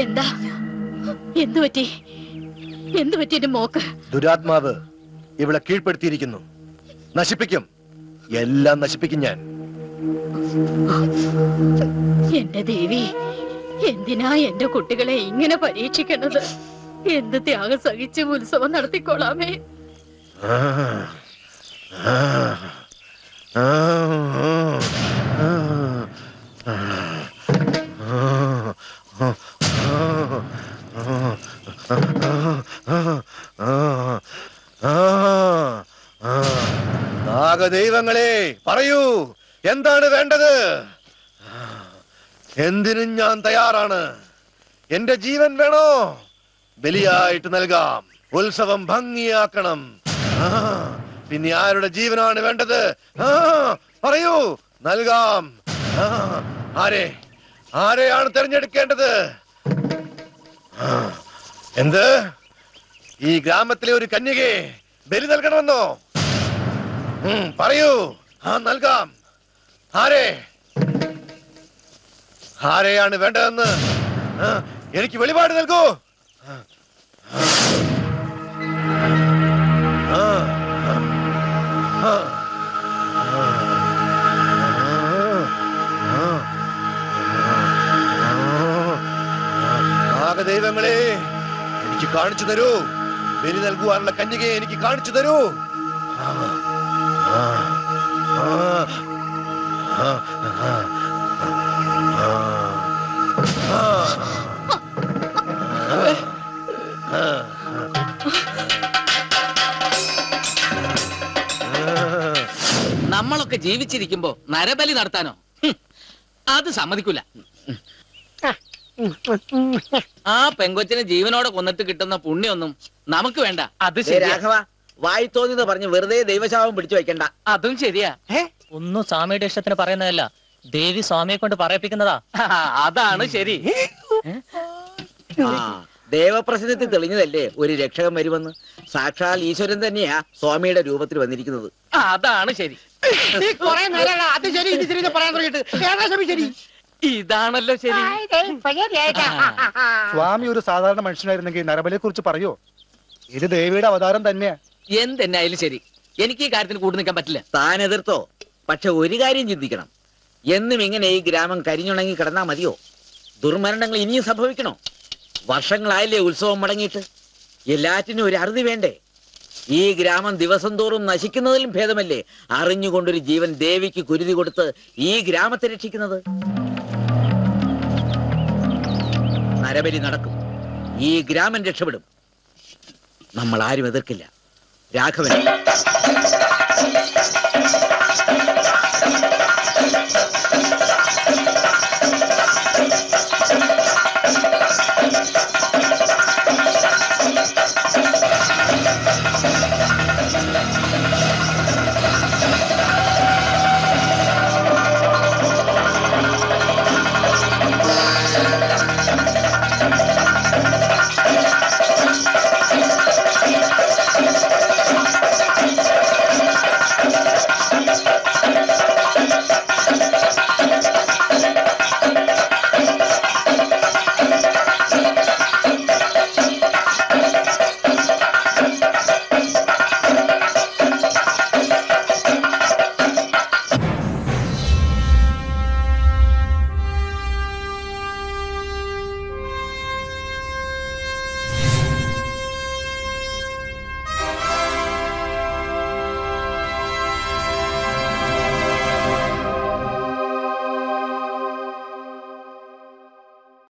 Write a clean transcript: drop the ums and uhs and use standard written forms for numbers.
എന്താ എന്തു പറ്റി എന്റെ മോക്ക്? ദുരാത്മാവ് ഇവളെ കീഴ്പ്പെടുത്തിയിരിക്കുന്നു. നശിപ്പിക്കും, എല്ലാം നശിപ്പിക്കും ഞാൻ. എന്റെ ദേവി, എന്തിനാ എന്റെ കുട്ടികളെ ഇങ്ങനെ പരീക്ഷിക്കുന്നത്? എന്ത് ത്യാഗം സഹിച്ച് ഉത്സവം നടത്തിക്കോളാമേ. നാഗദൈവങ്ങളെ, പറയൂ, എന്താണ് വേണ്ടത്? എന്തിനും ഞാൻ തയ്യാറാണ്. എന്റെ ജീവൻ വേണോ? ബലിയായിട്ട് നൽകാം. ഉത്സവം ഭംഗിയാക്കണം. പിന്നെ ആരുടെ ജീവനാണ് വേണ്ടത്? പറയൂ, നൽകാം. ആരെയാണ് തിരഞ്ഞെടുക്കേണ്ടത്? എന്ത്? ഈ ഗ്രാമത്തിലെ ഒരു കന്യകയെ ബലി നൽകണമെന്നോ? പറയൂ, നൽകാം. ആരെയാണ് വേണ്ടതെന്ന് എനിക്ക് വെളിപാട് നൽകൂ. നാഗദൈവങ്ങളെ, എനിക്ക് കാണിച്ചു തരൂ. ബലി നൽകുവാനുള്ള കന്യകയെ എനിക്ക് കാണിച്ചു തരൂ. നമ്മളൊക്കെ ജീവിച്ചിരിക്കുമ്പോ നരബലി നടത്താനോ? അത് സമ്മതിക്കൂല. ആ പെങ്കൊച്ചിനെ ജീവനോടെ കൊന്നിട്ട് കിട്ടുന്ന പുണ്യൊന്നും നമുക്ക് വേണ്ട. അത് രാഘവ, വായി തോന്നിന്ന് പറഞ്ഞ് വെറുതെ ദൈവശാപം പിടിച്ചു വെക്കണ്ട. അതും ശരിയാ. ഒന്നും സ്വാമിയുടെ ഇഷ്ടത്തിന് പറയുന്നതല്ല, ദേവി സ്വാമിയെ കൊണ്ട് പറയിപ്പിക്കുന്നതാ. അതാണ് ശരി. ദേവപ്രശ്നത്തിൽ തെളിഞ്ഞതല്ലേ ഒരു രക്ഷകൻ വരുമെന്ന്. സാക്ഷാൽ ഈശ്വരൻ തന്നെയാ സ്വാമിയുടെ രൂപത്തിൽ വന്നിരിക്കുന്നത്. അതാണ് ശരി. ഇതാണല്ലോ ശരി. സ്വാമി ഒരു സാധാരണ മനുഷ്യനായിരുന്നെങ്കിൽ നരബലിയെ കുറിച്ച് പറയോ? ഇത് ദേവിയുടെ അവതാരം തന്നെയാ. എന്തെന്നായാലും ശരി, എനിക്ക് ഈ കാര്യത്തിന് കൂട്ടു നിൽക്കാൻ പറ്റില്ല. താൻ എതിർത്തോ? പക്ഷെ ഒരു കാര്യം ചിന്തിക്കണം. എന്നും ഇങ്ങനെ ഈ ഗ്രാമം കരിഞ്ഞുണങ്ങി കിടന്നാ മതിയോ? ദുർമരണങ്ങൾ ഇനിയും സംഭവിക്കണോ? വർഷങ്ങളായില്ലേ ഉത്സവം മുടങ്ങിയിട്ട്? എല്ലാറ്റിനും ഒരു അറുതി വേണ്ടേ? ഈ ഗ്രാമം ദിവസം തോറും നശിക്കുന്നതിലും ഭേദമല്ലേ അറിഞ്ഞുകൊണ്ടൊരു ജീവൻ ദേവിക്ക് കുരുതി കൊടുത്ത് ഈ ഗ്രാമത്തെ രക്ഷിക്കുന്നത്? നരബലി നടക്കും. ഈ ഗ്രാമം രക്ഷപ്പെടും. നമ്മൾ ആരും എതിർക്കില്ല. രാഘവൻ